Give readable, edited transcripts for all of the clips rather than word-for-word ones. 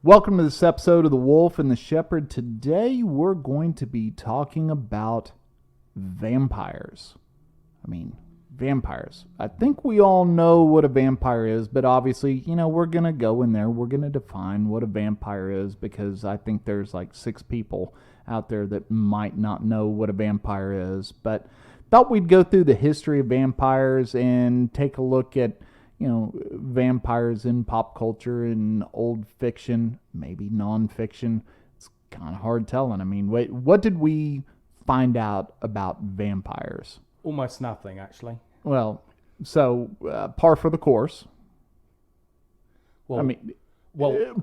Welcome to this episode of The Wolf and the Shepherd. Today we're going to be talking about vampires. Vampires. I think we all know what a vampire is, but obviously, we're going to go in there. We're going to define what a vampire is because I think there's like 6 people out there that might not know what a vampire is. But thought we'd go through the history of vampires and take a look at vampires in pop culture and old fiction, maybe non-fiction. It's kind of hard telling. What did we find out about vampires? Almost nothing, actually. Well, so par for the course. Well,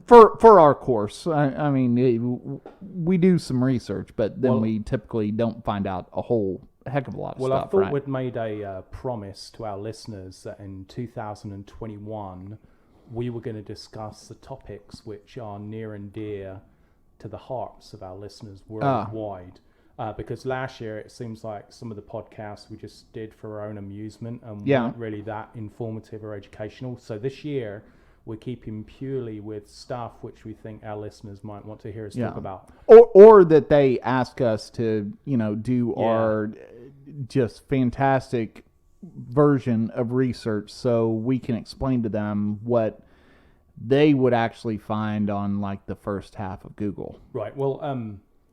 for our course, we do some research, but then we typically don't find out a whole heck of a lot of stuff. I thought we'd made a promise to our listeners that in 2021 we were going to discuss the topics which are near and dear to the hearts of our listeners worldwide. Because last year it seems like some of the podcasts we just did for our own amusement and weren't really that informative or educational. So this year we're keeping purely with stuff which we think our listeners might want to hear us talk about. Or that they ask us to, do our just fantastic version of research so we can explain to them what they would actually find on like the first half of Google. Right. Well,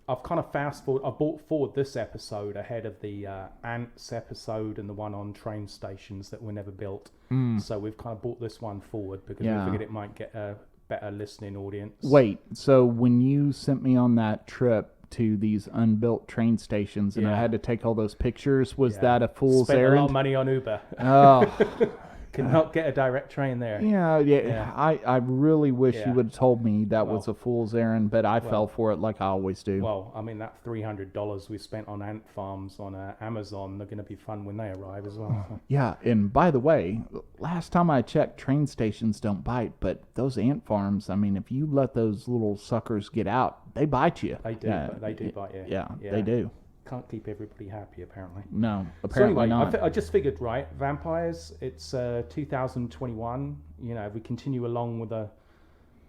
I've kind of fast forward. I brought forward this episode ahead of the ants episode and the one on train stations that were never built. So we've kind of brought this one forward because we figured it might get a better listening audience. Wait, so when you sent me on that trip to these unbuilt train stations and I had to take all those pictures, was that a fool's errand? Spent a lot of money on Uber. Oh. Could not get a direct train there. Yeah. I really wish you would have told me that was a fool's errand, but I fell for it like I always do. Well, that $300 we spent on ant farms on Amazon, they're going to be fun when they arrive as well. Yeah, and by the way, last time I checked, train stations don't bite, but those ant farms, if you let those little suckers get out, they bite you. They do. They do bite you. Yeah, they do. Can't keep everybody happy, apparently. No, apparently not. I just figured, vampires, it's 2021. If we continue along with a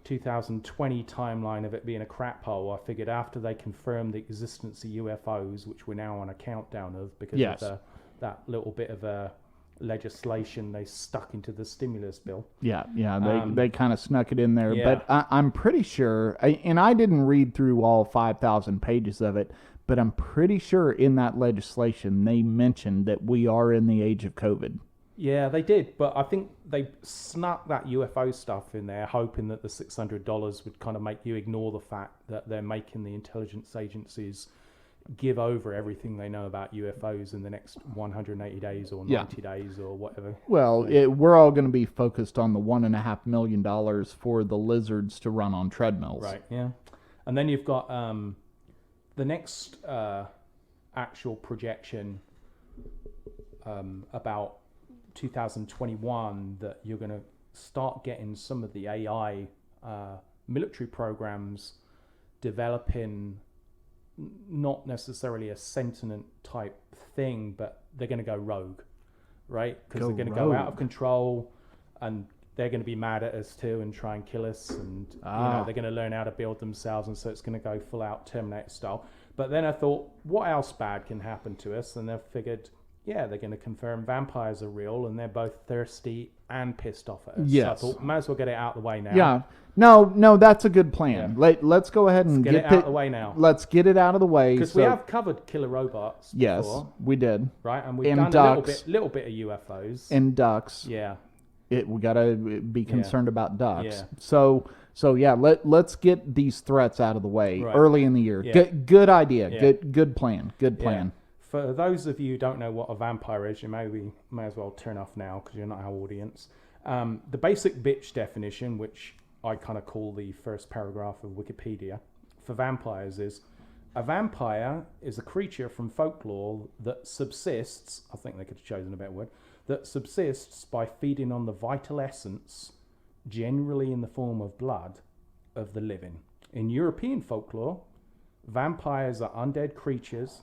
2020 timeline of it being a crap hole, I figured after they confirmed the existence of UFOs, which we're now on a countdown of because of that little bit of legislation they stuck into the stimulus bill. They kind of snuck it in there. But I'm pretty sure, and I didn't read through all 5,000 pages of it, but I'm pretty sure in that legislation they mentioned that we are in the age of COVID. Yeah, they did, but I think they snuck that UFO stuff in there, hoping that the $600 would kind of make you ignore the fact that they're making the intelligence agencies give over everything they know about UFOs in the next 180 days or 90 days or whatever. Well, we're all going to be focused on the $1.5 million for the lizards to run on treadmills. Right, yeah. And then you've got the next actual projection about 2021 that you're going to start getting some of the AI military programs developing not necessarily a sentient type thing, but they're going to go rogue, right? Because they're going to go out of control and they're going to be mad at us too and try and kill us, and they're going to learn how to build themselves, and so it's going to go full out Terminator style. But then I thought, what else bad can happen to us? And I figured, they're going to confirm vampires are real, and they're both thirsty and pissed off at us. Yes. So I thought, might as well get it out of the way now. Yeah. No, that's a good plan. Yeah. Let's go ahead and get it out of the way now. Let's get it out of the way. Because we have covered killer robots before. Yes, we did. Right, and we've done ducks, a little bit of UFOs. And ducks. Yeah. We got to be concerned about ducks. Yeah. So let's get these threats out of the way early in the year. Yeah. Good idea. Yeah. Good plan. Good plan. For those of you who don't know what a vampire is, you may as well turn off now because you're not our audience. The basic bitch definition, which I kind of call the first paragraph of Wikipedia, for vampires is: a vampire is a creature from folklore that subsists, I think they could have chosen a better word, that subsists by feeding on the vital essence, generally in the form of blood, of the living. In European folklore, vampires are undead creatures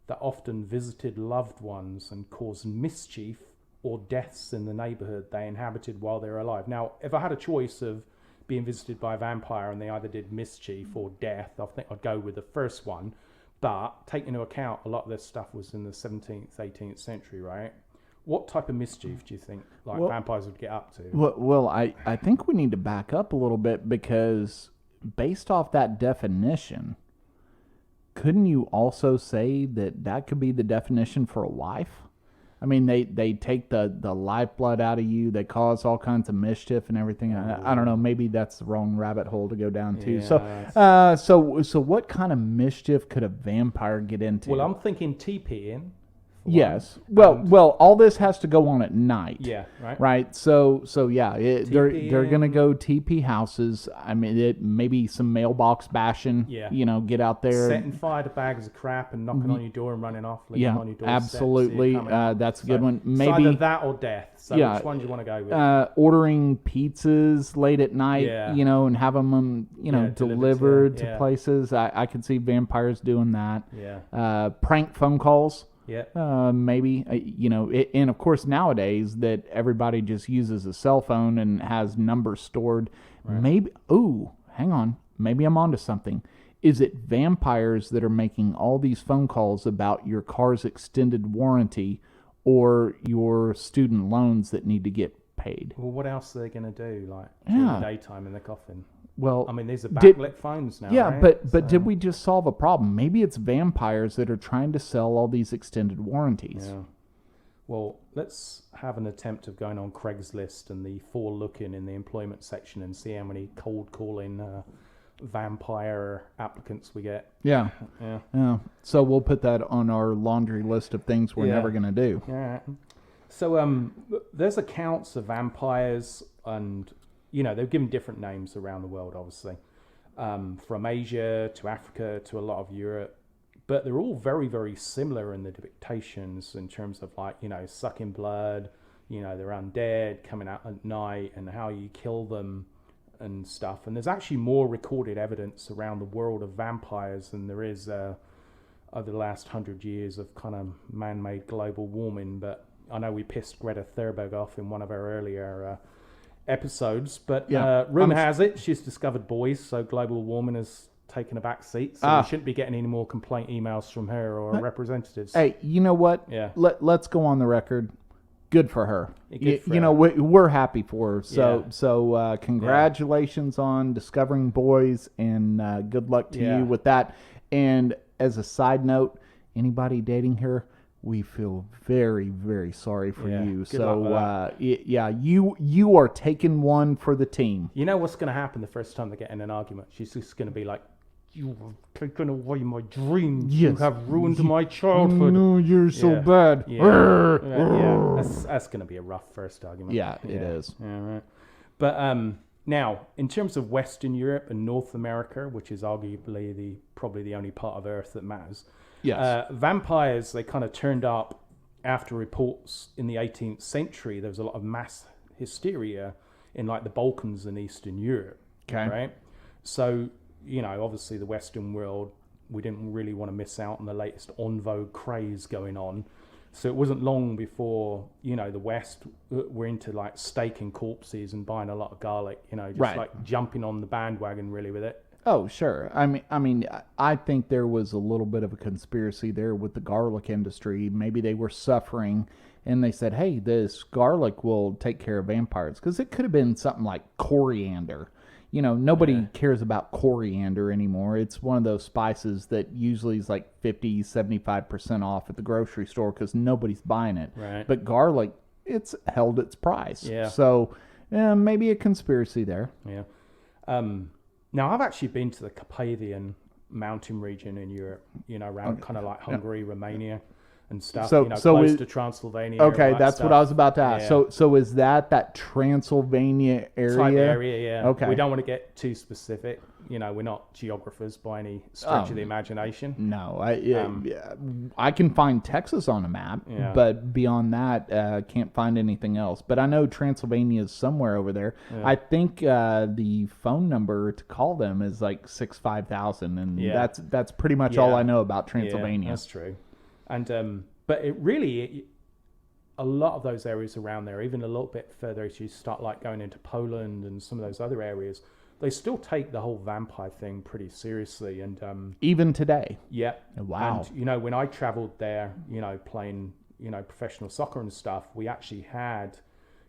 that often visited loved ones and caused mischief or deaths in the neighborhood they inhabited while they were alive. Now, if I had a choice of being visited by a vampire and they either did mischief or death, I think I'd go with the first one. But take into account a lot of this stuff was in the 17th, 18th century, right? What type of mischief do you think vampires would get up to? Well, I think we need to back up a little bit, because based off that definition, couldn't you also say that could be the definition for a wife? I mean, they take the lifeblood out of you. They cause all kinds of mischief and everything. I don't know. Maybe that's the wrong rabbit hole to go down to. Yeah, So what kind of mischief could a vampire get into? Well, I'm thinking TPing. Yes. Well, all this has to go on at night. Yeah. Right. Right. So yeah, they're gonna go TP houses. I mean, maybe some mailbox bashing. Yeah. Get out there. Setting fire to bags of crap and knocking on your door and running off. Yeah. On your door Absolutely. That's a good one. Maybe it's either that or death. So which one do you want to go with? Ordering pizzas late at night. Yeah. And having them delivered to yeah. places. I could see vampires doing that. Yeah. Prank phone calls. Yeah. Maybe, and of course nowadays that everybody just uses a cell phone and has numbers stored. Right. Maybe, hang on. Maybe I'm onto something. Is it vampires that are making all these phone calls about your car's extended warranty or your student loans that need to get paid? Well, what else are they going to do, during the daytime in the coffin? Well, I mean, these are backlit phones now. Yeah, right? but did we just solve a problem? Maybe it's vampires that are trying to sell all these extended warranties. Yeah. Well, let's have an attempt of going on Craigslist and the for looking in the employment section and see how many cold calling vampire applicants we get. Yeah. So we'll put that on our laundry list of things we're never going to do. Yeah. So there's accounts of vampires, and they've given different names around the world, obviously, from Asia to Africa to a lot of Europe. But they're all very, very similar in the depictions in terms of sucking blood, they're undead, coming out at night, and how you kill them and stuff. And there's actually more recorded evidence around the world of vampires than there is over the last 100 years of kind of man-made global warming. But I know we pissed Greta Thunberg off in one of our earlier episodes, but rumor has it she's discovered boys, so global warming has taken a back seat, so we shouldn't be getting any more complaint emails from her or representatives. Hey, you know what? Yeah. Let's go on the record. Good for her. Good for her. We're happy for her. So congratulations on discovering boys, and good luck to you with that. And as a side note, anybody dating her, we feel very, very sorry for you. So, you are taking one for the team. You know what's going to happen the first time they get in an argument? She's just going to be like, "You have taken away my dreams. Yes. You have ruined my childhood. No, you're so bad." That's going to be a rough first argument. Yeah, it is. Yeah, right. But now, in terms of Western Europe and North America, which is arguably probably the only part of Earth that matters. Yes. Vampires, they kind of turned up after reports in the 18th century. There was a lot of mass hysteria in the Balkans and Eastern Europe. Okay. Right? So, obviously the Western world, we didn't really want to miss out on the latest en vogue craze going on. So it wasn't long before, the West were into staking corpses and buying a lot of garlic, jumping on the bandwagon really with it. Oh, sure. I think there was a little bit of a conspiracy there with the garlic industry. Maybe they were suffering, and they said, hey, this garlic will take care of vampires. Because it could have been something like coriander. Nobody cares about coriander anymore. It's one of those spices that usually is 50, 75% off at the grocery store because nobody's buying it. Right. But garlic, it's held its price. Yeah. So maybe a conspiracy there. Yeah. Now, I've actually been to the Carpathian mountain region in Europe, around kind of Hungary, Romania and stuff, close to Transylvania. Okay, that's what I was about to ask. Yeah. So is that Transylvania area? Type area, yeah. Okay. We don't want to get too specific. We're not geographers by any stretch of the imagination. No, I can find Texas on a map, but beyond that, can't find anything else. But I know Transylvania is somewhere over there. Yeah. I think the phone number to call them is 5000, and that's pretty much all I know about Transylvania. Yeah, that's true. And but it really, a lot of those areas around there, even a little bit further as you start like going into Poland and some of those other areas, they still take the whole vampire thing pretty seriously. And even today. yeah, Wow. And you know, when I traveled there, you know, playing, you know, professional soccer and stuff, we actually had,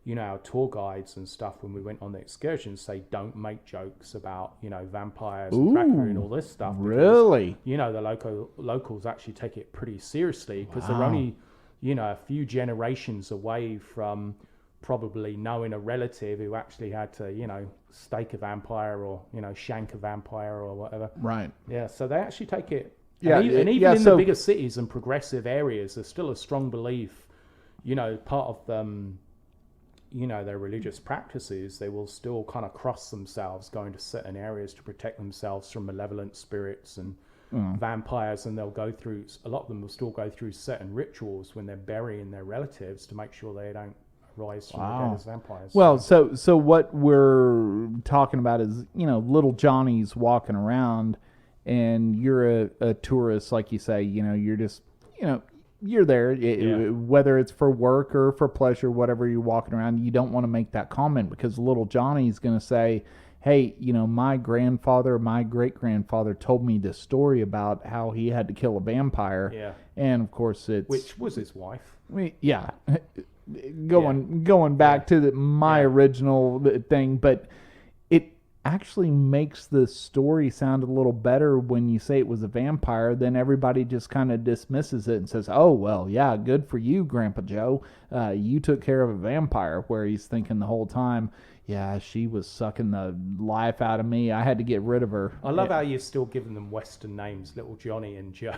you know, our tour guides and stuff when we went on the excursions say, don't make jokes about, you know, vampires and Dracula and all this stuff. Because, really? you know, the locals actually take it pretty seriously because they're Wow. only, you know, a few generations away from probably knowing a relative who actually had to, you know, stake a vampire or, you know, shank a vampire or whatever. Right. Yeah, so they actually take it. Yeah, and even yeah, in so- the bigger cities and progressive areas, there's still a strong belief, you know, part of them, you know, their religious practices, they will still kind of cross themselves going to certain areas to protect themselves from malevolent spirits and vampires, and they'll go through, a lot of them will still go through certain rituals when they're burying their relatives to make sure they don't rise from the dead as vampires. Well, so what we're talking about is, you know, little Johnny's walking around, and you're a tourist, like you say, you know, you're just, you know, you're there, whether it's for work or for pleasure, whatever, you're walking around, you don't want to make that comment because little Johnny's going to say, hey, you know, my grandfather, my great-grandfather told me this story about how he had to kill a vampire. Yeah. And, of course, it's... Which was his wife. Yeah. Going back to my original thing, but it actually makes the story sound a little better when you say it was a vampire. Then everybody just kind of dismisses it and says, oh, well, yeah, good for you, Grandpa Joe. You took care of a vampire, where he's thinking the whole time, yeah, she was sucking the life out of me. I had to get rid of her. I love how you're still giving them Western names, Little Johnny and Joe.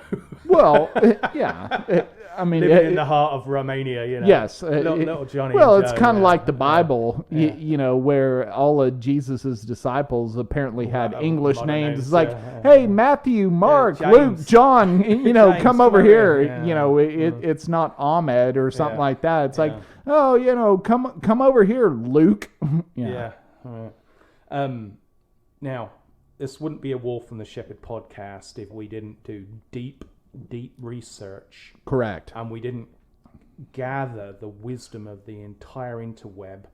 Well, yeah. I mean, Living in the heart of Romania, you know. yes. Little Johnny. Well, and it's Joe, kind of yeah. like the Bible, Yeah. you know, where all of Jesus's disciples apparently had English modern names. names, It's like, yeah. hey, Matthew, Mark, James. Luke, John, you know, James, come over come here. here. Yeah. You know, it's not Ahmed or something Yeah. like that. It's like, Yeah. oh, you know, come over here, Luke. Yeah. Now, this wouldn't be a Wolf and the Shepherd podcast if we didn't do deep research Correct. and we didn't gather the wisdom of the entire interweb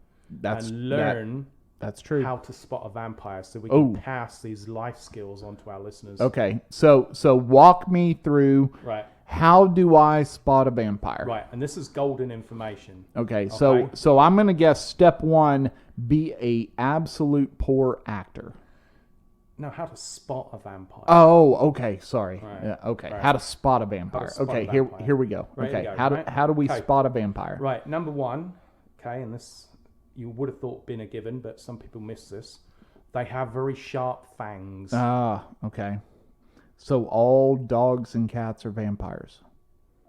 and learn That's true. how to spot a vampire so we can Oh. pass these life skills on to our listeners. Okay, so walk me through. Right. How do I spot a vampire? Right, and this is golden information. Okay, Okay. so I'm gonna guess step one: be a absolute poor actor. Now, how to spot a vampire. Oh, okay. Sorry. Right. Yeah, okay. Right. How to spot a vampire. spot a Okay, vampire. here we go. Ready to Okay, go, how right? do we Okay. spot a vampire? Right, number one, okay, and this you would have thought been a given, but some people miss this. They have very sharp fangs. Ah, okay. So all dogs and cats are vampires.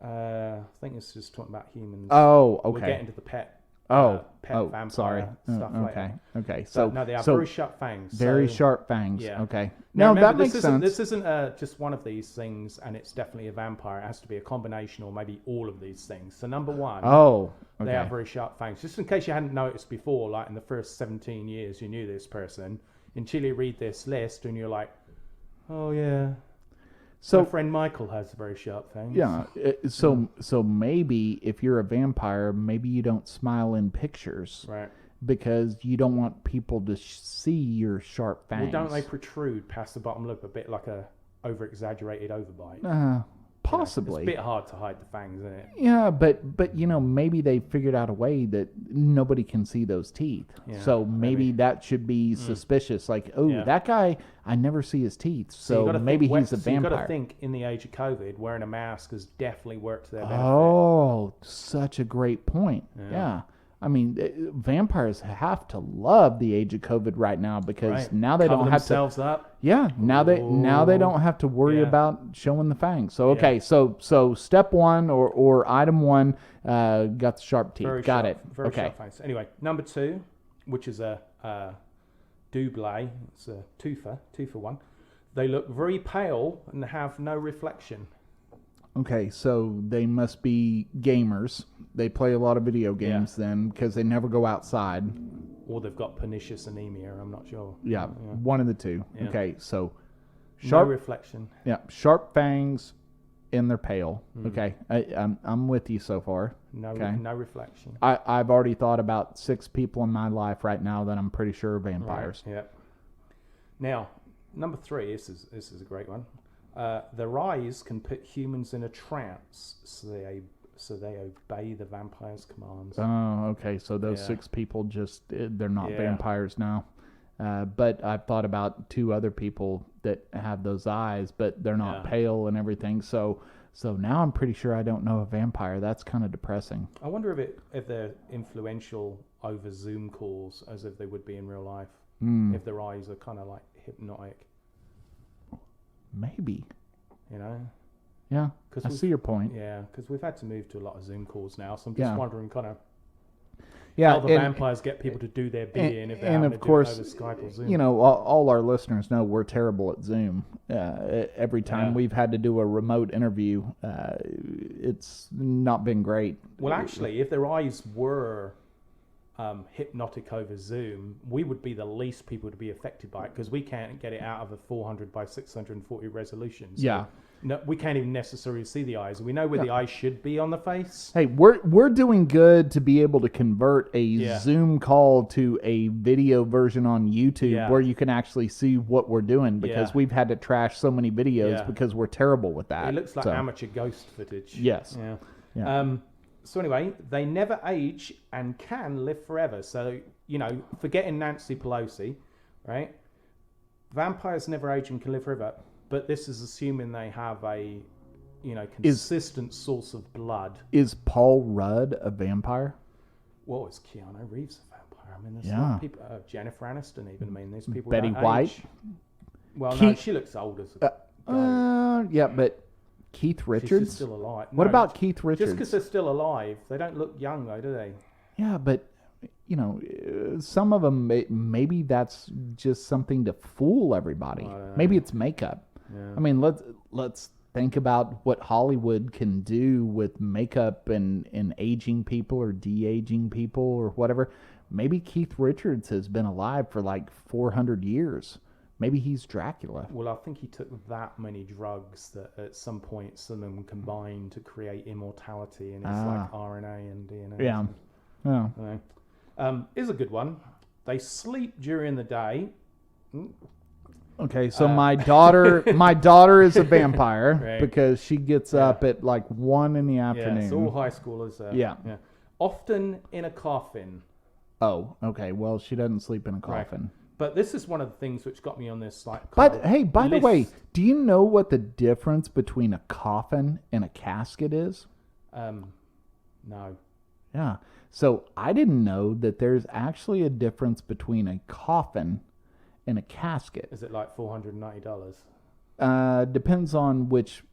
I think it's just talking about humans. Oh, We'll okay. get into the pet vampire sorry. stuff Okay, later. okay. So, So no, they have so very sharp fangs. very so, sharp fangs. yeah. Okay. Now, No, remember, that makes sense. This isn't just one of these things, and it's definitely a vampire. It has to be a combination, or maybe all of these things. So number one, Oh, they okay. have very sharp fangs. Just in case you hadn't noticed before, like in the first 17 years you knew this person, until you read this list and you're like, oh yeah, So my friend Michael has very sharp fangs. yeah, so maybe if you're a vampire, maybe you don't smile in pictures Right. because you don't want people to see your sharp Well, fangs. don't they protrude past the bottom lip a bit like a over-exaggerated overbite? Possibly. It's a bit hard to hide the fangs, isn't it? Yeah, but you know, maybe they figured out a way that nobody can see those teeth. Yeah, So maybe that should be suspicious. Like, oh, Yeah. that guy, I never see his teeth. you So gotta maybe think, he's a You've got vampire. to think in the age of COVID, wearing a mask has definitely worked to their benefit. Oh, such a great point. Yeah. I mean, vampires have to love the age of COVID right now because Right. now they Cover don't have to. themselves up. Yeah, now they don't have to worry Yeah. about showing the fangs. So okay, so step one or item one, got the sharp teeth. Very Got sharp, it. Very Okay. sharp fangs. Anyway, number two, which is a double, it's a twofer one. They look very pale and have no reflection. Okay, so they must be gamers. They play a lot of video games then because they never go outside. Or they've got pernicious anemia, I'm not sure. Yeah, one of the two. Yeah. Okay, so No sharp, reflection. yeah, sharp fangs, and they're pale. Hmm. Okay, I'm with you so far. No, Okay. no reflection. I've already thought about 6 people in my life right now that I'm pretty sure are vampires. Right, yeah. Now, number 3. This is a great one. Their eyes can put humans in a trance, so they obey the vampire's commands. Oh, okay. So those 6 people they're not vampires now. But I've thought about 2 other people that have those eyes, but they're not pale and everything. So now I'm pretty sure I don't know a vampire. That's kind of depressing. I wonder if they're influential over Zoom calls as if they would be in real life. If their eyes are kind of like hypnotic. Maybe. You know? Yeah, I see your point. Yeah, because we've had to move to a lot of Zoom calls now, so I'm just wondering kind of how the vampires get people to do their bidding if they're having to do it over Skype or Zoom. You know, all our listeners know we're terrible at Zoom. Every time we've had to do a remote interview, it's not been great. Well, actually, if their eyes were hypnotic over Zoom, we would be the least people to be affected by it because we can't get it out of a 400 by 640 resolution. So yeah. No, we can't even necessarily see the eyes. We know where the eyes should be on the face. Hey, we're doing good to be able to convert a Zoom call to a video version on YouTube where you can actually see what we're doing because we've had to trash so many videos because we're terrible with that. It looks like amateur ghost footage. Yes. Yeah. So anyway, they never age and can live forever. So, you know, forgetting Nancy Pelosi, right? Vampires never age and can live forever. But this is assuming they have a, you know, consistent source of blood. Is Paul Rudd a vampire? Well, is Keanu Reeves a vampire? I mean, there's a lot of people. Jennifer Aniston, even. I mean, these people. Betty White. Age. Well, no, she looks old as a yeah, but Keith Richards. She's still alive. What about Keith Richards? Just because they're still alive, they don't look young, though, do they? Yeah, but you know, some of them maybe that's just something to fool everybody. Maybe it's makeup. Yeah. I mean, let's think about what Hollywood can do with makeup and aging people or de-aging people or whatever. Maybe Keith Richards has been alive for like 400 years. Maybe he's Dracula. Well, I think he took that many drugs that at some point some of them combined to create immortality, and it's like RNA and DNA. Yeah. Here's a good one. They sleep during the day. Okay, so my daughter is a vampire because she gets up at like 1 in the afternoon. Yeah, so all high schoolers. Yeah. Often in a coffin. Oh, okay. Well, she doesn't sleep in a coffin. Right. But this is one of the things which got me on this. But hey, by the way, do you know what the difference between a coffin and a casket is? No. Yeah. So I didn't know that there's actually a difference between a coffin and a casket. Is it like $490? Depends on which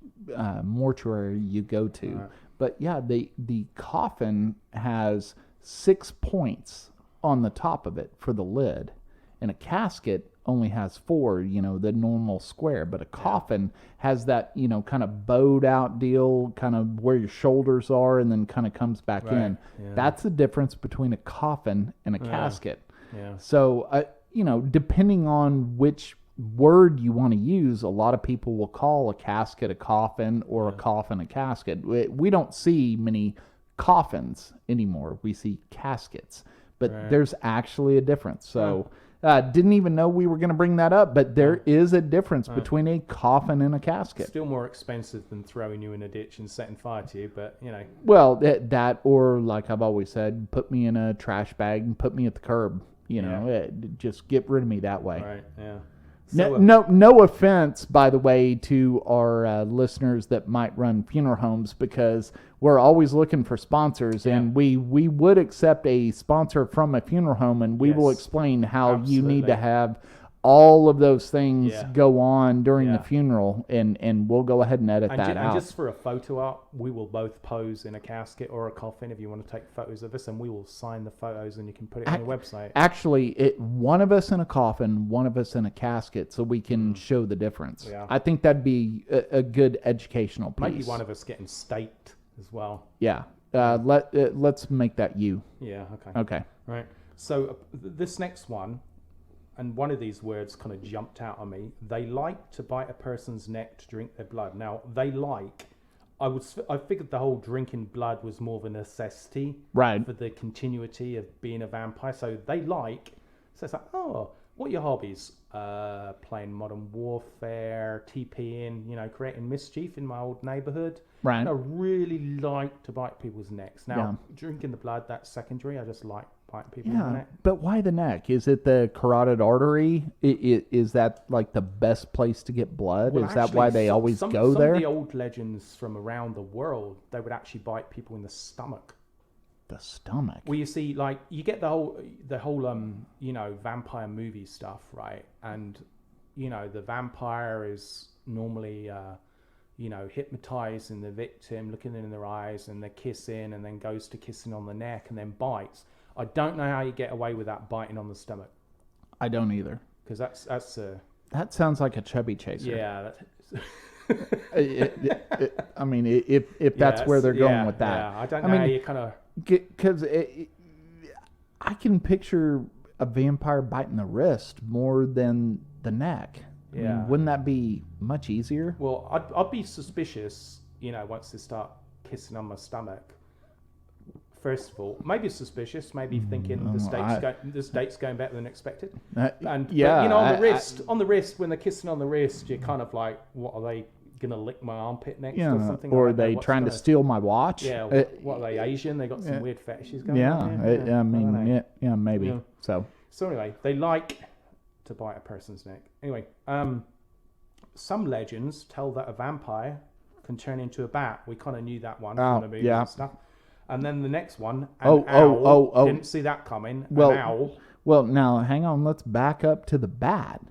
mortuary you go to. Right. But yeah, the coffin has 6 points on the top of it for the lid, and a casket only has 4, you know, the normal square. But a coffin has that, you know, kind of bowed out deal, kind of where your shoulders are, and then kind of comes back in. Yeah. That's the difference between a coffin and a casket. Yeah. So, you know, depending on which word you want to use, a lot of people will call a casket a coffin or a coffin a casket. We don't see many coffins anymore. We see caskets. But there's actually a difference. So didn't even know we were going to bring that up, but there is a difference between a coffin and a casket. Still more expensive than throwing you in a ditch and setting fire to you, but, you know. Well, that or, like I've always said, put me in a trash bag and put me at the curb. You know, just get rid of me that way. Right, yeah. So, no offense, by the way, to our listeners that might run funeral homes, because we're always looking for sponsors, and we would accept a sponsor from a funeral home, and we will explain how you need to have all of those things go on during the funeral, and we'll go ahead and edit that out. And just for a photo op, we will both pose in a casket or a coffin if you want to take photos of us, and we will sign the photos and you can put it on the website. Actually, one of us in a coffin, one of us in a casket, so we can show the difference. Yeah. I think that'd be a good educational piece. Maybe one of us getting staked as well. Yeah. Let's make that you. Yeah, okay. Okay. Right. So this next one, and one of these words kind of jumped out on me. They like to bite a person's neck to drink their blood. Now, they like, I figured the whole drinking blood was more of a necessity Right. for the continuity of being a vampire. So so it's like, oh, what are your hobbies? Playing Modern Warfare, TPing, creating mischief in my old neighborhood. Right. I really like to bite people's necks. Now, Yeah. drinking the blood, that's secondary. I just like biting people in the Yeah, neck. but why the neck? Is it the carotid artery? Is that like the best place to get blood? Well, Is that actually, why they always go some there? of the old legends from around the world, they would actually bite people in the stomach. The stomach. Well, you see, like you get the whole vampire movie stuff, right? And the vampire is normally hypnotizing the victim, looking in their eyes, and they're kissing, and then goes to kissing on the neck, and then bites. I don't know how you get away with that biting on the stomach, I don't either. because that's That sounds like a chubby chaser. yeah. I mean, if that's where they're going with that. Yeah, I don't know how you kind of. Because I can picture a vampire biting the wrist more than the neck. I mean, Yeah. wouldn't that be much easier? Well, I'd be suspicious, once they start kissing on my stomach. First of all, maybe suspicious, maybe thinking the date's going better than expected. But, on the wrist, when they're kissing on the wrist, you're kind of like, what are they gonna lick my armpit next or something? Or I are don't know they what's trying to gonna- steal my watch? Yeah, what are they, Asian? They got some weird fetishes going on. I mean, don't know. yeah, maybe. Yeah. So anyway, they like to bite a person's neck. Anyway, some legends tell that a vampire can turn into a bat. We kind of knew that one from the movies and stuff. And then the next one, an owl. Didn't see that coming. An owl. Well, now hang on. Let's back up to the bat,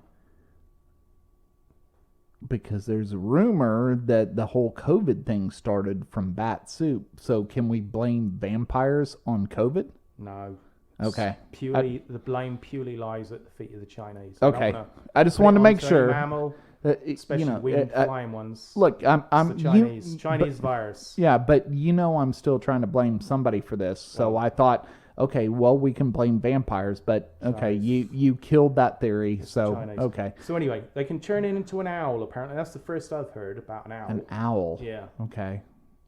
because there's a rumor that the whole COVID thing started from bat soup. So can we blame vampires on COVID? No. Okay. The blame purely lies at the feet of the Chinese. Okay. I just wanted to make sure. Mammal, especially winged flying ones. Look, I'm It's the Chinese virus. Yeah, but I'm still trying to blame somebody for this. So I thought, okay, well, we can blame vampires, but okay, you killed that theory. So Chinese. okay. So anyway, they can turn into an owl. Apparently, that's the first I've heard about an owl. An owl. Yeah. Okay.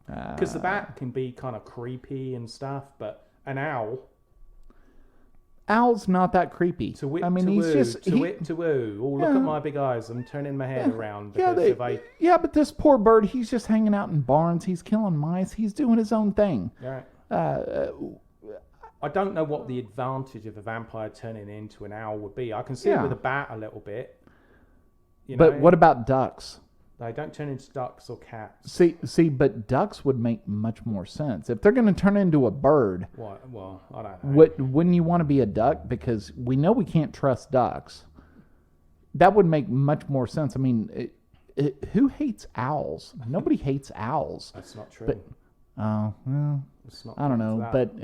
Because the bat can be kind of creepy and stuff, but an owl. Owl's not that creepy. To wit, I mean, to he's woo, just to wit, to woo. Oh, look at my big eyes! I'm turning my head around because but this poor bird, he's just hanging out in barns. He's killing mice. He's doing his own thing. Right. I don't know what the advantage of a vampire turning into an owl would be. I can see it with a bat a little bit. But what about ducks? They don't turn into ducks or cats. See, but ducks would make much more sense. If they're going to turn into a bird, What? Well, I don't know. Wouldn't you want to be a duck? Because we know we can't trust ducks. That would make much more sense. I mean, who hates owls? Nobody hates owls. That's not true. But well, It's not I don't know. that. But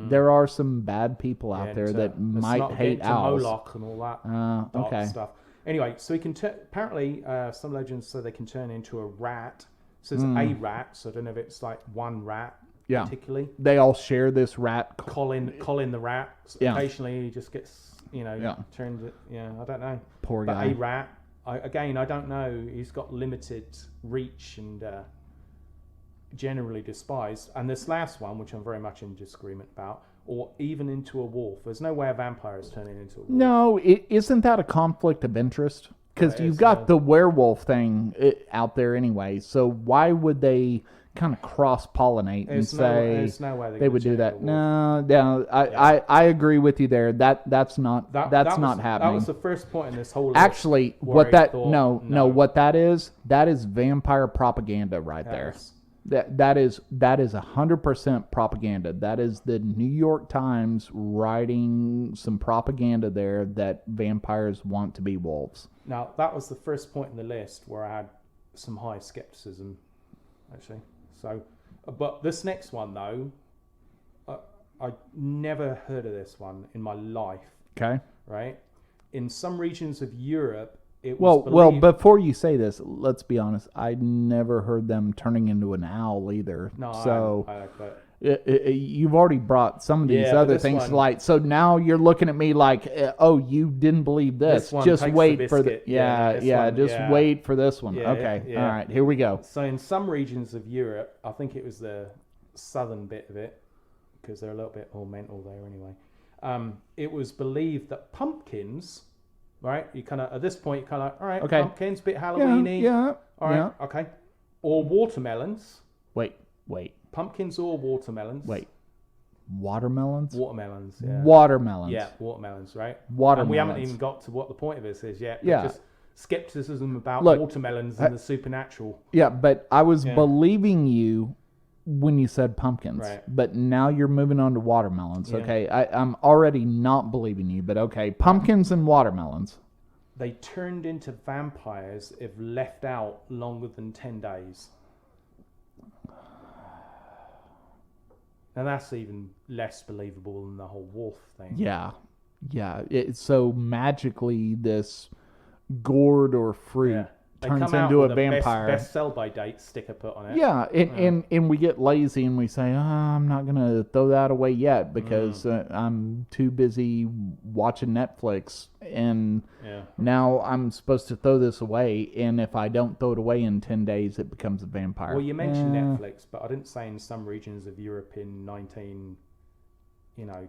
there are some bad people out there that might hate owls. Moloch and all that dark Okay. stuff. Anyway, so he can apparently some legends say they can turn into a rat. So it's a rat. So I don't know if it's like one rat particularly. They all share this rat. Colin the rat. Occasionally he just gets turned. I don't know. Poor But guy. a rat. I don't know. He's got limited reach and generally despised. And this last one, which I'm very much in disagreement about, or even into a wolf. There's no way a vampire is turning into a wolf. No, isn't that a conflict of interest? Because you've got the werewolf thing out there anyway. So why would they kind of cross-pollinate and say there's no way they would do that? No, I agree with you there. That's not happening. That was the first point in this whole list. Actually, what that is vampire propaganda right there. That is 100% propaganda. That is the New York Times writing some propaganda there that vampires want to be wolves. Now, that was the first point in the list where I had some high skepticism, actually. So, but this next one, though, I never heard of this one in my life. Okay. Right? In some regions of Europe, it was well, before you say this, let's be honest. I never heard them turning into an owl either. No, so You've already brought some of these Yeah, but other this things one- to light. So now you're looking at me like, oh, you didn't believe this. This one Just takes the wait for the biscuit. Yeah, this one, just yeah. wait for this one. Yeah, Okay. yeah. All right. Here we go. So in some regions of Europe, I think it was the southern bit of it, because they're a little bit ornamental there anyway. It was believed that pumpkins, right? You kind of at this point, you kind of like, all right, Okay. pumpkins, bit Halloweeny. Yeah. All right. Okay. Or watermelons. Wait. Pumpkins or watermelons. Watermelons? Watermelons, yeah. Watermelons. Yeah, watermelons, right? Watermelons. And we haven't even got to what the point of this is yet. Yeah. Just skepticism about Look, watermelons and the supernatural. Yeah, but I was Yeah. believing you when you said pumpkins. Right. But now you're moving on to watermelons. Yeah. Okay. I'm already not believing you, but okay. Pumpkins and watermelons. They turned into vampires if left out longer than 10 days. And that's even less believable than the whole wolf thing. Yeah. So magically, this gourd or fruit Yeah. They turns come out into a with vampire. best sell by date sticker put on it. Yeah, and we get lazy and we say, I'm not going to throw that away yet because I'm too busy watching Netflix. And now I'm supposed to throw this away. And if I don't throw it away in 10 days, it becomes a vampire. Well, you mentioned Netflix, but I didn't say in some regions of Europe in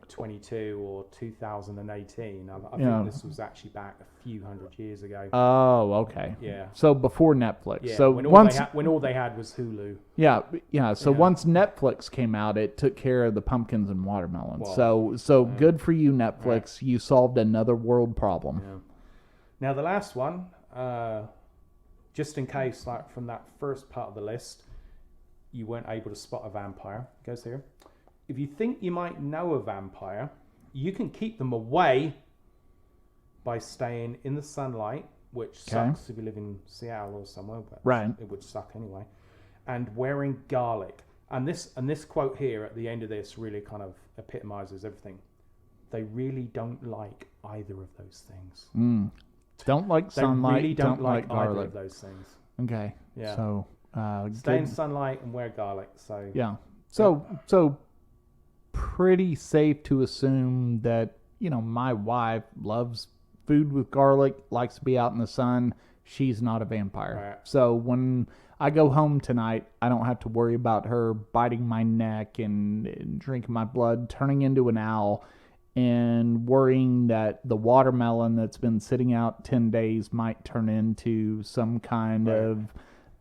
22 or 2018. I think this was actually back a few hundred years ago. Oh, okay. Yeah. So before Netflix. Yeah, So when all they had was Hulu. Yeah. So once Netflix came out, it took care of the pumpkins and watermelons. Well, So good for you, Netflix. You solved another world problem. Yeah. Now the last one, just in case, like from that first part of the list, you weren't able to spot a vampire. It goes here. If you think you might know a vampire, you can keep them away by staying in the sunlight, which sucks if you live in Seattle or somewhere, but it would suck anyway, and wearing garlic. And this quote here at the end of this really kind of epitomizes everything. They really don't like either of those things. Don't like sunlight. They really don't like either garlic. of those things. Okay. Yeah. So stay in sunlight and wear garlic. So yeah. So pretty safe to assume that my wife loves food with garlic, likes to be out in the sun. She's not a vampire. Right. So when I go home tonight, I don't have to worry about her biting my neck and drinking my blood, turning into an owl, and worrying that the watermelon that's been sitting out 10 days might turn into some kind of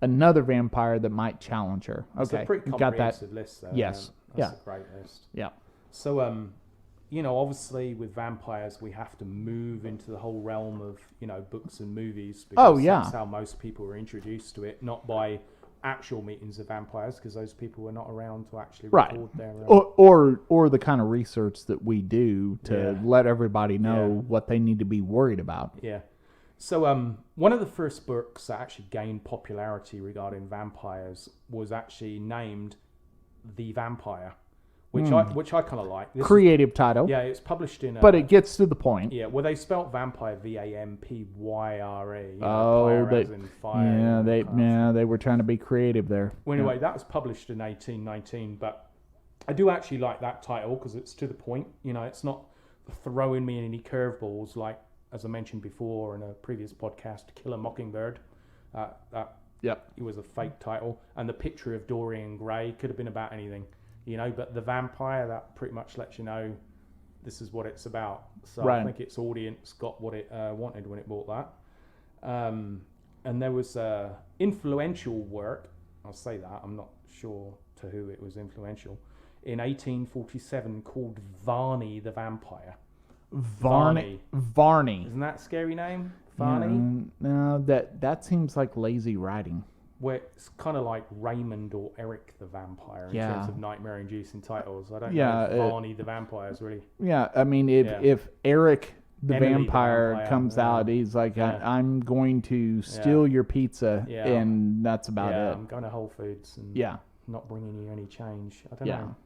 another vampire that might challenge her. Okay, it's a pretty comprehensive list, though. Yes. That's a great list. Yeah. So, obviously with vampires, we have to move into the whole realm of, books and movies. Because that's how most people were introduced to it, not by actual meetings of vampires, because those people were not around to actually record their... Or the kind of research that we do to let everybody know what they need to be worried about. Yeah. So one of the first books that actually gained popularity regarding vampires was actually named The Vampire, which I kind of like. Creative title. Yeah, it's published in... but it gets to the point. Yeah, well, they spelt vampire Vampyre. They were trying to be creative there. Well, anyway, that was published in 1819, but I do actually like that title because it's to the point. It's not throwing me any curveballs like, as I mentioned before in a previous podcast, Kill a Mockingbird. It was a fake title, and the picture of Dorian Gray could have been about anything, but the vampire, that pretty much lets you know this is what it's about. So I think its audience got what it wanted when it bought that. And there was influential work, I'll say that, I'm not sure to who it was influential, in 1847 called Varney the Vampire. Varney. Isn't that a scary name? Varney? No, that seems like lazy writing. Where it's kind of like Raymond or Eric the Vampire in terms of nightmare-inducing titles. I don't know if Varney the Vampire is really... Yeah, I mean, if Eric the vampire comes out, he's like, I'm going to steal your pizza, and that's about it. I'm going to Whole Foods and not bringing you any change. I don't know.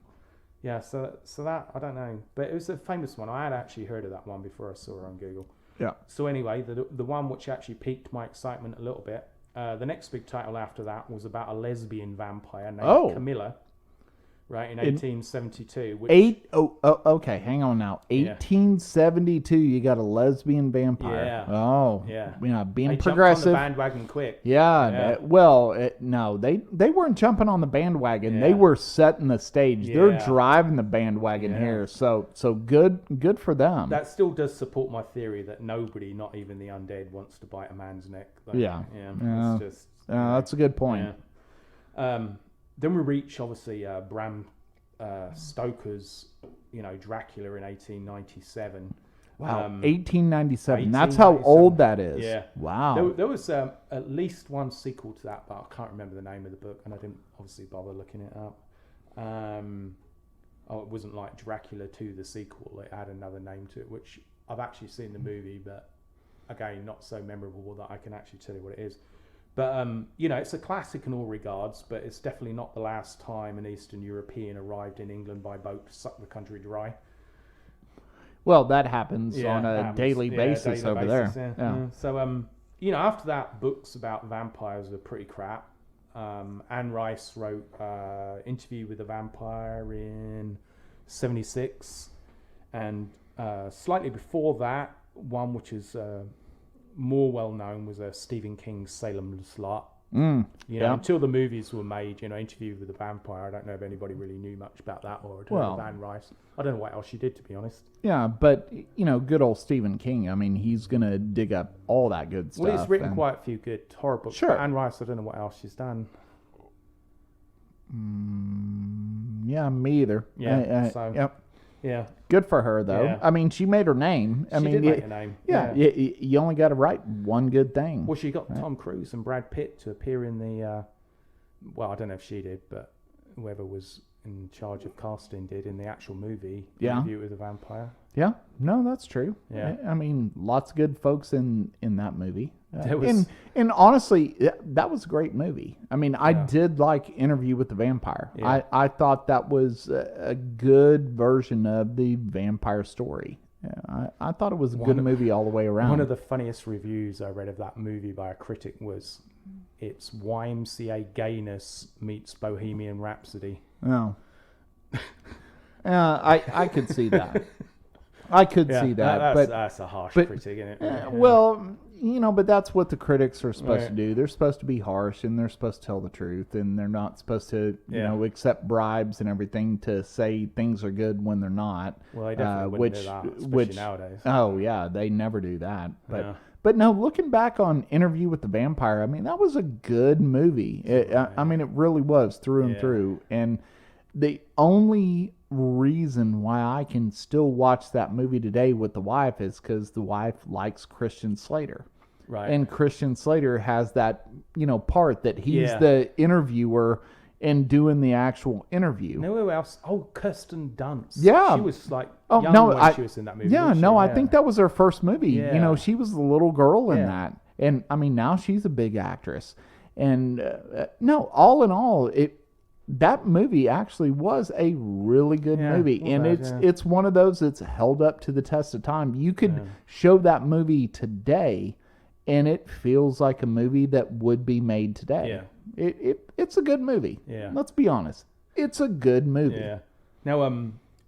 Yeah, so that, I don't know. But it was a famous one. I had actually heard of that one before I saw it on Google. Yeah. So anyway, the one which actually piqued my excitement a little bit, the next big title after that was about a lesbian vampire named Camilla, right, in 1872. Okay, hang on now. 1872, you got a lesbian vampire. Yeah. Oh, Yeah. Being They progressive. jumped on the bandwagon quick. Yeah. No, they weren't jumping on the bandwagon. Yeah. They were setting the stage. Yeah. They're driving the bandwagon here. So good for them. That still does support my theory that nobody, not even the undead, wants to bite a man's neck. It's just. That's a good point. Yeah. Then we reach obviously Bram Stoker's, Dracula in 1897. Wow, 1897. That's how old that is. Yeah. Wow. There was at least one sequel to that, but I can't remember the name of the book, and I didn't obviously bother looking it up. It wasn't like Dracula 2, the sequel. It had another name to it, which I've actually seen the movie, but again, not so memorable that I can actually tell you what it is. But, it's a classic in all regards, but it's definitely not the last time an Eastern European arrived in England by boat to suck the country dry. Well, that happens on a daily basis over there. Yeah. So, after that, books about vampires are pretty crap. Anne Rice wrote Interview with a Vampire in 1976. And slightly before that, one which is more well known was Stephen King's Salem's Lot. Until the movies were made, Interview with a Vampire, I don't know if anybody really knew much about that or Anne Rice. I don't know what else she did, to be honest. Yeah, but, good old Stephen King, I mean, he's going to dig up all that good stuff. Well, he's written quite a few good horror books. Sure. But Anne Rice, I don't know what else she's done. Yeah, me either. Yep. Yeah. Good for her, though. Yeah. I mean, she made her name. She did make a name. Yeah. You only got to write one good thing. Well, she got Tom Cruise and Brad Pitt to appear in the... I don't know if she did, but whoever was in charge of casting did in the actual movie. Interview with a Vampire. Yeah. No, that's true. Yeah. I mean, lots of good folks in that movie. Was... And honestly, that was a great movie. I mean, I did like Interview with the Vampire. Yeah. I thought that was a good version of the vampire story. Yeah, I thought it was a good movie all the way around. One of the funniest reviews I read of that movie by a critic was, it's YMCA gayness meets Bohemian Rhapsody. Oh. I could see that. I could see that. That's a harsh critic, isn't it? Well, but that's what the critics are supposed to do. They're supposed to be harsh, and they're supposed to tell the truth, and they're not supposed to, accept bribes and everything to say things are good when they're not. Well, they definitely wouldn't do that, especially nowadays. Oh, yeah, they never do that. But no, looking back on Interview with the Vampire, I mean, that was a good movie. I mean, it really was through and through. And the only reason why I can still watch that movie today with the wife is because the wife likes Christian Slater. Right. And Christian Slater has that, part that he's the interviewer and doing the actual interview. You know who else? Oh, Kirsten Dunst. Yeah. She was young when she was in that movie. Yeah, I think that was her first movie. Yeah. She was the little girl in that. And, I mean, now she's a big actress. And, all in all, that movie actually was a really good movie. And it's one of those that's held up to the test of time. You could show that movie today, and it feels like a movie that would be made today. Yeah. It's a good movie. Yeah. Let's be honest. It's a good movie. Yeah. Now, I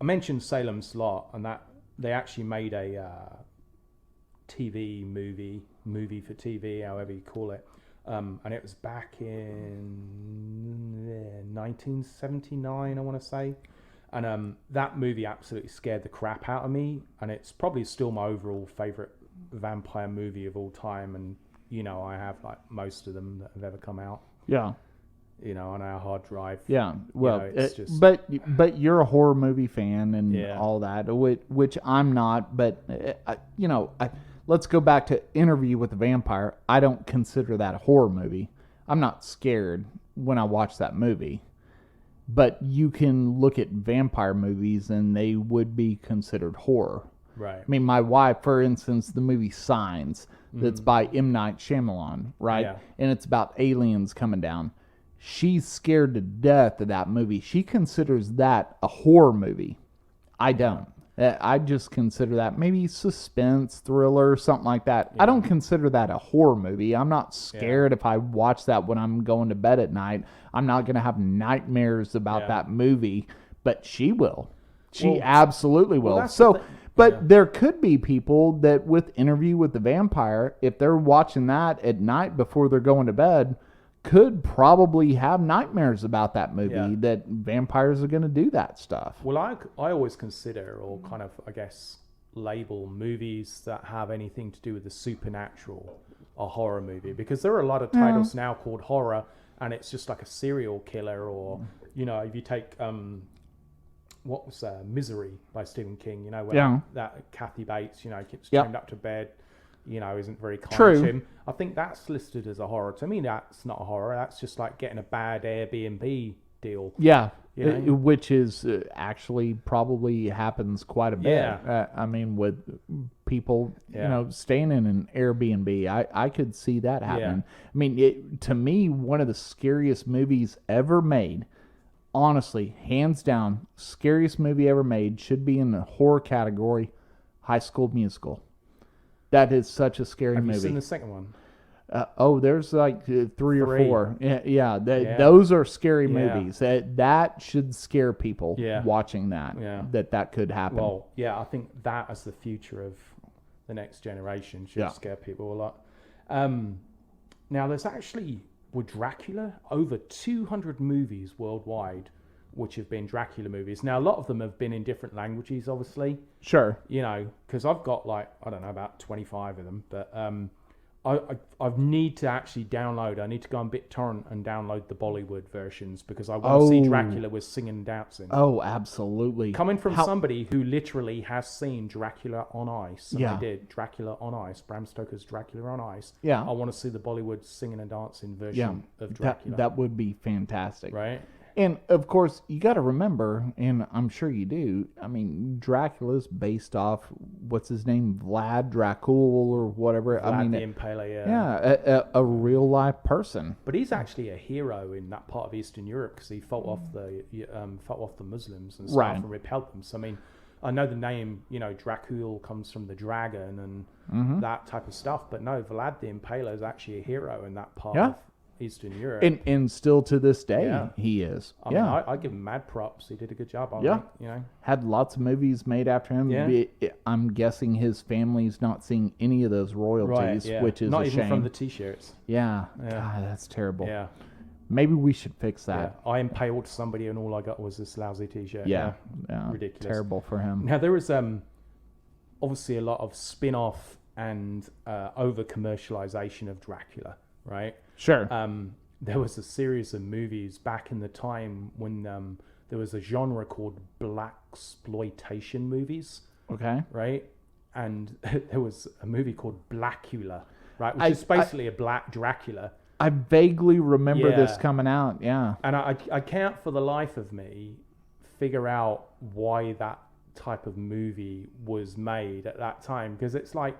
mentioned Salem's Lot, and that they actually made a TV movie for TV, however you call it. And it was back in 1979, I want to say. And that movie absolutely scared the crap out of me. And it's probably still my overall favorite vampire movie of all time. And, I have most of them that have ever come out. Yeah. On our hard drive. Yeah. Well, but you're a horror movie fan and all that, which I'm not. But, let's go back to Interview with the Vampire. I don't consider that a horror movie. I'm not scared when I watch that movie. But you can look at vampire movies and they would be considered horror. Right. I mean, my wife, for instance, the movie Signs, that's by M. Night Shyamalan, right? Yeah. And it's about aliens coming down. She's scared to death of that movie. She considers that a horror movie. I don't. I just consider that maybe suspense, thriller, something like that. Yeah. I don't consider that a horror movie. I'm not scared if I watch that when I'm going to bed at night. I'm not going to have nightmares about that movie. but she will. She Well, absolutely will. that's the So, thing. but Yeah. there could be people that with Interview with the Vampire, if they're watching that at night before they're going to bed, could probably have nightmares about that movie, Yeah. that vampires are going to do that stuff. Well, I always consider, or kind of, I guess, label movies that have anything to do with the supernatural a horror movie, because there are a lot of titles now called horror, and it's just like a serial killer, or if you take what was Misery by Stephen King, where that Kathy Bates, gets chained up to bed, isn't very kind to him. I think that's listed as a horror. To me, that's not a horror. That's just like getting a bad Airbnb deal. Yeah. You know? Which is actually probably happens quite a bit. Yeah. I mean, with people, Yeah. staying in an Airbnb, I could see that happening. Yeah. I mean, to me, one of the scariest movies ever made, honestly, hands down, scariest movie ever made, should be in the horror category, High School Musical. That is such a scary Have movie. you seen the second one? There's like three or four. Yeah. Yeah. Those are scary Yeah. movies. That should scare people Yeah. watching that. Yeah. That could happen. Well, yeah, I think that as the future of the next generation should scare people a lot. Now, there's actually, with Dracula, over 200 movies worldwide which have been Dracula movies. Now, a lot of them have been in different languages, obviously. Sure. Because I've got about 25 of them, but I need to actually download. I need to go on BitTorrent and download the Bollywood versions, because I want to see Dracula with singing and dancing. Oh, absolutely. Coming from somebody who literally has seen Dracula on Ice. And Yeah. I did Dracula on Ice, Bram Stoker's Dracula on Ice. Yeah. I want to see the Bollywood singing and dancing version of Dracula. That would be fantastic. Right? And of course, you got to remember, and I'm sure you do, I mean, Dracula's based off, what's his name, Vlad Dracul or whatever. Vlad the Impaler, a real life person. But he's actually a hero in that part of Eastern Europe, because he fought off the Muslims and stuff, Right. and repelled them. So I mean, I know the name, Dracul comes from the dragon and that type of stuff. But no, Vlad the Impaler is actually a hero in that part of Eastern Europe. And still to this day, he is. I mean, I give him mad props. He did a good job. I think, Had lots of movies made after him. Yeah. I'm guessing his family's not seeing any of those royalties, which is not a even shame. from the T-shirts. Yeah. God, that's terrible. Yeah. Maybe we should fix Yeah. that. I impaled somebody and all I got was this lousy T-shirt. Yeah. Ridiculous. Terrible for him. Now, there was obviously a lot of spin-off and over-commercialization of Dracula, right? Sure. There was a series of movies back in the time when there was a genre called blaxploitation movies, Okay. right? And there was a movie called Blackula, right? Which is basically a black Dracula. I vaguely remember this Yeah. coming out. Yeah. And I can't for the life of me figure out why that type of movie was made at that time, because it's like,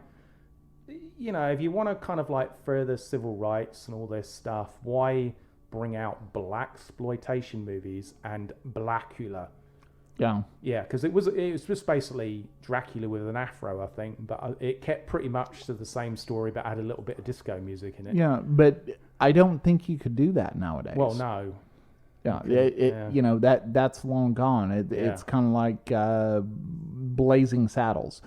if you want to kind of like further civil rights and all this stuff, why bring out blaxploitation movies and Blackula? Yeah. Yeah, because it was just basically Dracula with an afro, I think, but it kept pretty much to the same story, but had a little bit of disco music in it. Yeah, but I don't think you could do that nowadays. Well, no. Yeah, that's long gone. It's kind of like Blazing Saddles.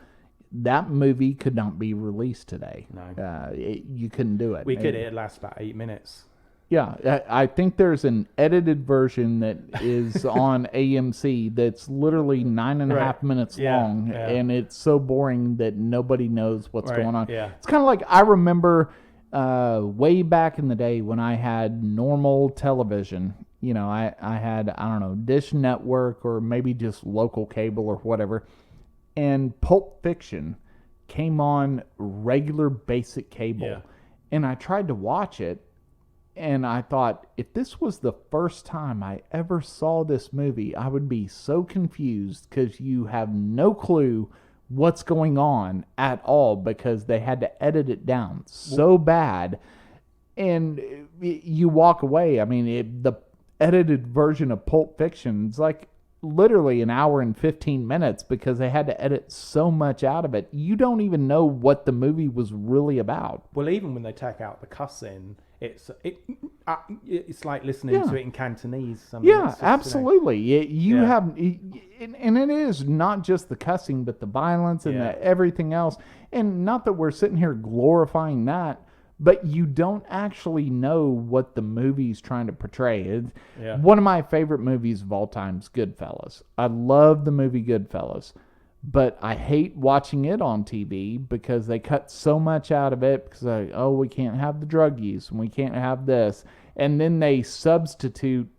That movie could not be released today. No. You couldn't do it. We could. It lasts about 8 minutes. Yeah, I think there's an edited version that is on AMC that's literally 9.5 minutes long, and it's so boring that nobody knows what's going on. Yeah. It's kind of like, I remember way back in the day when I had normal television. I had, I don't know, Dish Network or maybe just local cable or whatever, and Pulp Fiction came on regular basic cable, and I tried to watch it. And I thought, if this was the first time I ever saw this movie, I would be so confused, because you have no clue what's going on at all, because they had to edit it down so bad. And you walk away. I mean, the edited version of Pulp Fiction is like literally an hour and 15 minutes, because they had to edit so much out of it. You don't even know what the movie was really about. Well, even when they take out the cussing, it's like listening to it in Cantonese. I mean, Yeah, it's just, absolutely. You Yeah. have, and it is not just the cussing, but the violence and Yeah. the everything else. And not that we're sitting here glorifying that, but you don't actually know what the movie's trying to portray. Yeah. One of my favorite movies of all time is Goodfellas. I love the movie Goodfellas, but I hate watching it on TV because they cut so much out of it because we can't have the drug use and we can't have this. And then they substitute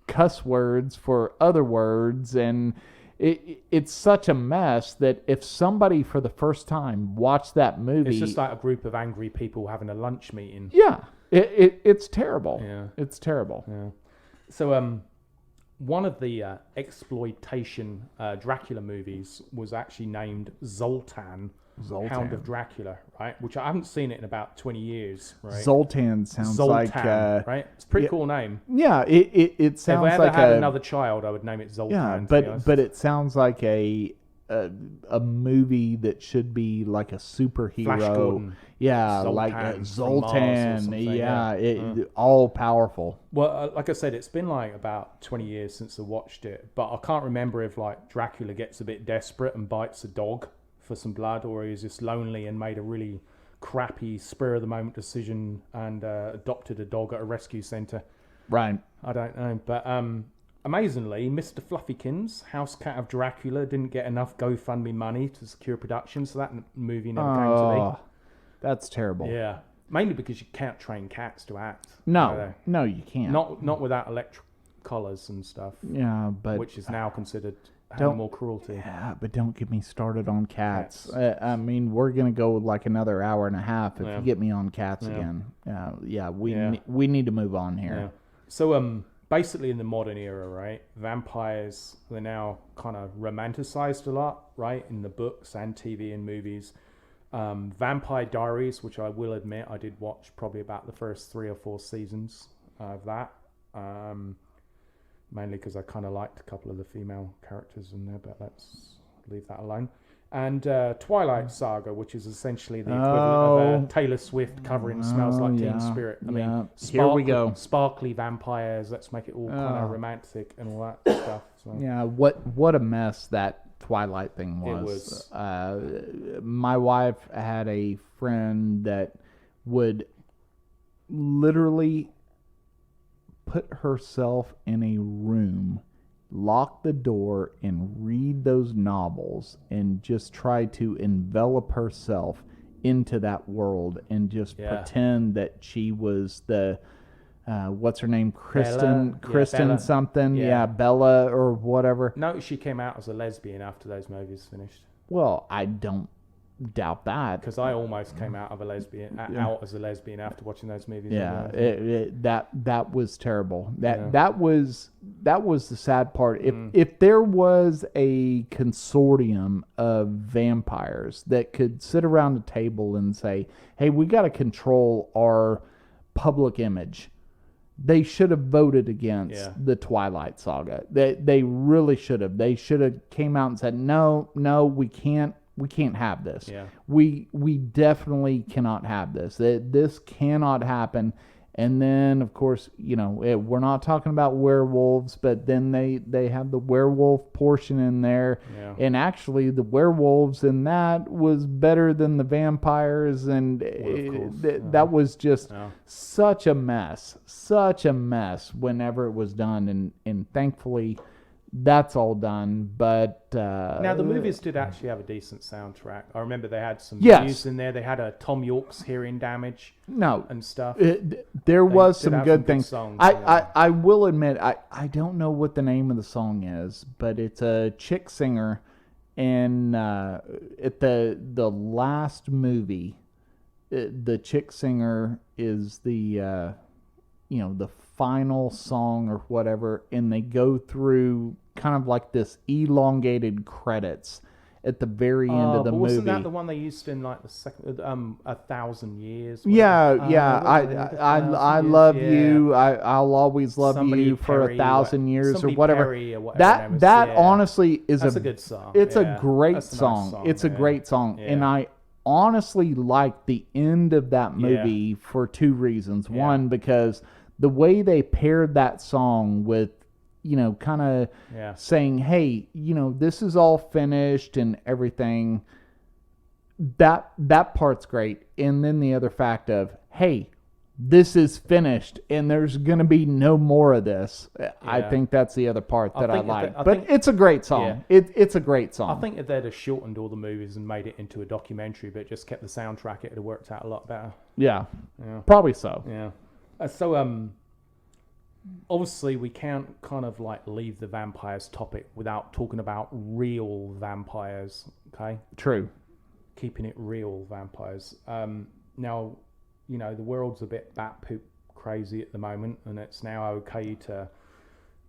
cuss words for other words, and it's such a mess that if somebody for the first time watched that movie, It's just like a group of angry people having a lunch meeting. yeah, it's terrible. Yeah. It's terrible. Yeah. So one of the exploitation Dracula movies was actually named Zoltan, Hound of Dracula, right? Which I haven't seen it in about 20 years, right? Zoltan sounds like right? It's a pretty cool name. Yeah, it sounds if I ever like had another child, I would name it Zoltan. yeah, to be honest. but it sounds like a movie that should be like a superhero. Flash Gordon. Yeah, Zoltan like from Mars or Zoltan. something, Yeah, all powerful. Well, like I said, it's been like about 20 years since I watched it, but I can't remember if like Dracula gets a bit desperate and bites a dog for some blood, or he's just lonely and made a really crappy spur of the moment decision and adopted a dog at a rescue centre. Right. I don't know, but amazingly, Mr. Fluffykins, House Cat of Dracula, didn't get enough GoFundMe money to secure production, so that movie never came to that's terrible. be. Yeah, mainly because you can't train cats to act. No, you can't. Not without electric collars and stuff. Yeah, but which is now considered don't- animal cruelty. Yeah, but don't get me started on cats. I mean, we're gonna go like another hour and a half if Yeah. you get me on cats Yeah. again. We Yeah. we need to move on here. Yeah. So basically in the modern era, right, vampires, they're now kind of romanticized a lot, right, in the books and TV and movies. Vampire Diaries, which I will admit I did watch probably about the first 3 or 4 seasons of that. Mainly because I kind of liked a couple of the female characters in there, but let's leave that alone. And Twilight Saga, which is essentially the equivalent of Taylor Swift covering Smells Like Teen Spirit. I mean, here we go. Sparkly vampires, let's make it all kind of romantic and all that stuff. So. Yeah, what a mess that Twilight thing was. My wife had a friend that would literally put herself in a room, lock the door, and read those novels and just try to envelop herself into that world and just pretend that she was the what's her name, Kristen Bella. something, Yeah. Bella or whatever. No, she came out as a lesbian after those movies finished. Well, I don't doubt that, because I almost came out of a lesbian out as a lesbian after watching those movies. Yeah, that was terrible. That was the sad part. If there was a consortium of vampires that could sit around a table and say, "Hey, we got to control our public image," they should have voted against the Twilight Saga. They really should have. They should have came out and said, "No, we can't. We can't have this. Yeah. We definitely cannot have this. This cannot happen." And then, of course, we're not talking about werewolves, but then they have the werewolf portion in there. Yeah. And actually, the werewolves in that was better than the vampires. And that was just such a mess whenever it was done. And thankfully, that's all done, but now the movies did actually have a decent soundtrack. I remember they had some news in there. They had a Tom York's hearing damage and stuff. There was some good things. Songs, I will admit I don't know what the name of the song is, but it's a chick singer, and at the last movie, the chick singer is the the final song or whatever, and they go through kind of like this elongated credits at the very end of the movie. Wasn't that the one they used in like the second 1,000 years? I love you. I'll always love you for 1,000 years or whatever. That honestly is a good song. It's a great song. It's a great song, and honestly like the end of that movie for two reasons. Yeah. One, because the way they paired that song with, kind of saying, hey, this is all finished and everything. That part's great. And then the other fact of, hey, this is finished and there's going to be no more of this. I think that's the other part that I like. But it's a great song. Yeah. It's a great song. I think if they'd have shortened all the movies and made it into a documentary but just kept the soundtrack, it would have worked out a lot better. Yeah. Probably so. Yeah. So obviously we can't kind of like leave the vampires topic without talking about real vampires, okay? True. Keeping it real vampires. Now, the world's a bit bat poop crazy at the moment, and it's now okay to,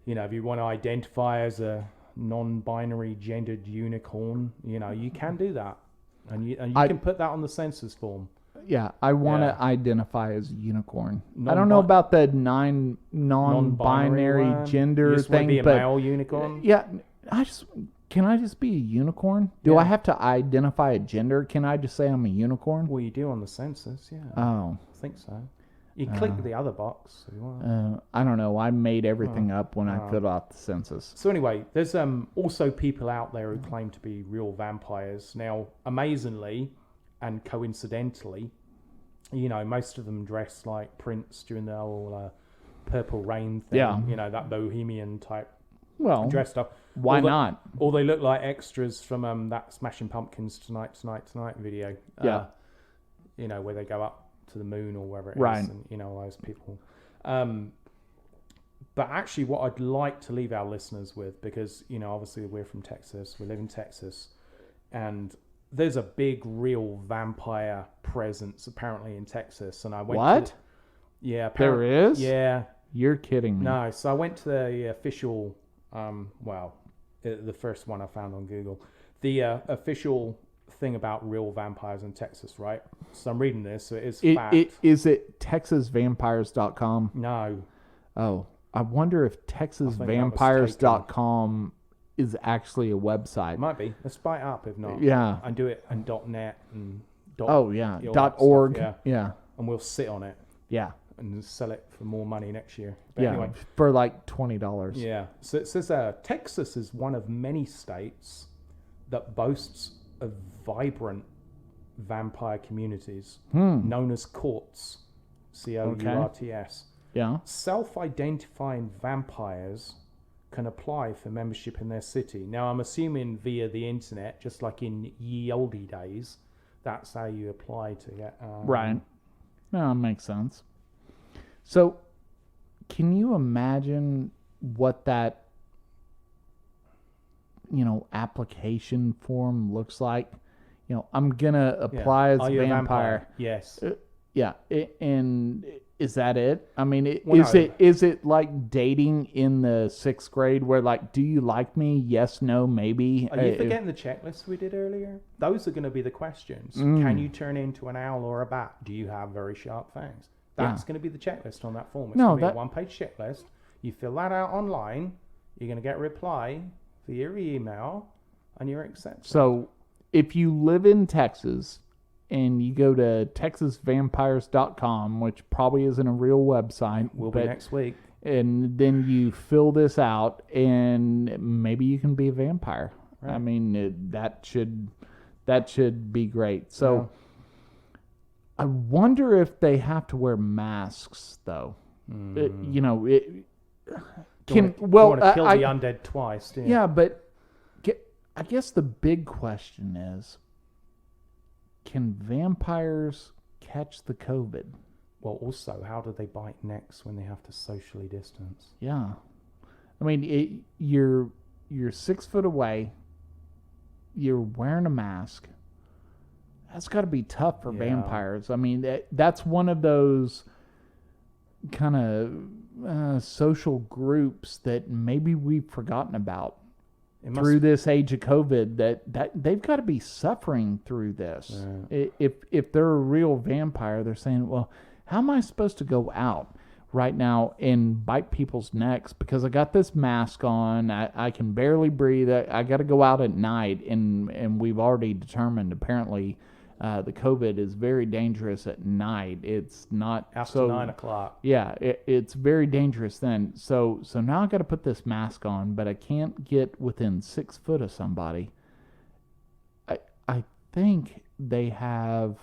if you want to identify as a non-binary gendered unicorn, you can do that, and you can put that on the census form. Yeah, I want to identify as a unicorn. I don't know about the non-binary gender you just thing, be a male unicorn. Yeah, can I just be a unicorn? Do I have to identify a gender? Can I just say I'm a unicorn? Well, you do on the census, yeah. Oh. I think so. You click the other box if you want. I don't know. I made everything up when I filled out the census. So anyway, there's also people out there who claim to be real vampires. Now, amazingly and coincidentally, most of them dress like Prince during the whole Purple Rain thing. Yeah. That bohemian type dressed up. Why not? Or they look like extras from that Smashing Pumpkins Tonight video. Yeah. Where they go up to the moon or wherever it is. And, all those people. But actually what I'd like to leave our listeners with, because, obviously we're from Texas, we live in Texas, and there's a big real vampire presence apparently in Texas. And I went What? Yeah. There is? Yeah. You're kidding me. No, so I went to the official... the first one I found on Google, the official thing about real vampires in Texas, right? So I'm reading this, so it is fact. Is it TexasVampires.com? No. Oh, I wonder if TexasVampires.com is actually a website. It might be. Let's buy it up if not. Yeah. And do it in .net and .org. Yeah. And we'll sit on it. Yeah. And sell it for more money next year. But anyway, for like $20. Yeah. So it says Texas is one of many states that boasts of vibrant vampire communities known as courts. COURTS. Yeah. Self-identifying vampires can apply for membership in their city. Now, I'm assuming via the internet, just like in ye olde days, that's how you apply to get... right. No, that makes sense. So, can you imagine what that, application form looks like? I'm going to apply as a vampire. Yes. And is that it? I mean, is it like dating in the 6th grade where like, do you like me? Yes, no, maybe. Are you forgetting the checklist we did earlier? Those are going to be the questions. Can you turn into an owl or a bat? Do you have very sharp fangs? That's going to be the checklist on that form. It's going to be a one-page checklist. You fill that out online. You're going to get a reply via your email, and you're accepted. So, if you live in Texas and you go to TexasVampires.com, which probably isn't a real website, will be next week, and then you fill this out, and maybe you can be a vampire. Right. I mean, that should be great. So. Yeah. I wonder if they have to wear masks, though. Don't want to kill the undead twice, do you? Yeah, but I guess the big question is, can vampires catch the COVID? Well, also, how do they bite necks when they have to socially distance? Yeah. I mean, you're 6 foot away. You're wearing a mask. That's got to be tough for vampires. I mean, that's one of those kind of social groups that maybe we've forgotten about through this age of COVID. That they've got to be suffering through this. Yeah. If they're a real vampire, they're saying, "Well, how am I supposed to go out right now and bite people's necks because I got this mask on? I can barely breathe. I got to go out at night, and we've already determined apparently." The COVID is very dangerous at night. It's not after 9 o'clock. Yeah, it's very dangerous then. So now I got to put this mask on, but I can't get within 6 foot of somebody. I think they have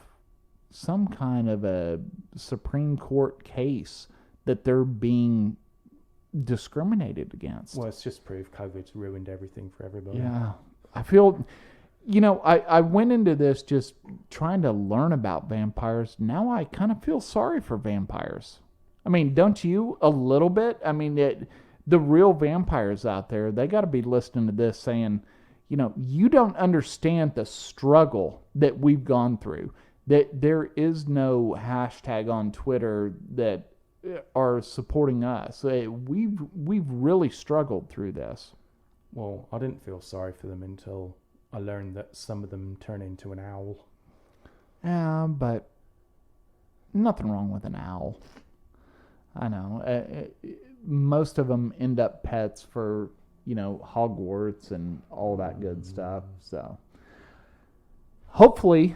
some kind of a Supreme Court case that they're being discriminated against. Well, it's just proof COVID's ruined everything for everybody. Yeah, I feel, I went into this just trying to learn about vampires. Now I kind of feel sorry for vampires. I mean, don't you a little bit? I mean, the real vampires out there, they got to be listening to this saying, you don't understand the struggle that we've gone through. That there is no hashtag on Twitter that are supporting us. We've really struggled through this. Well, I didn't feel sorry for them until I learned that some of them turn into an owl. Yeah, but nothing wrong with an owl. I know. Most of them end up pets for, Hogwarts and all that good stuff. So hopefully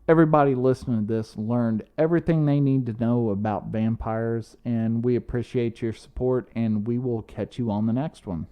everybody listening to this learned everything they need to know about vampires, and we appreciate your support, and we will catch you on the next one.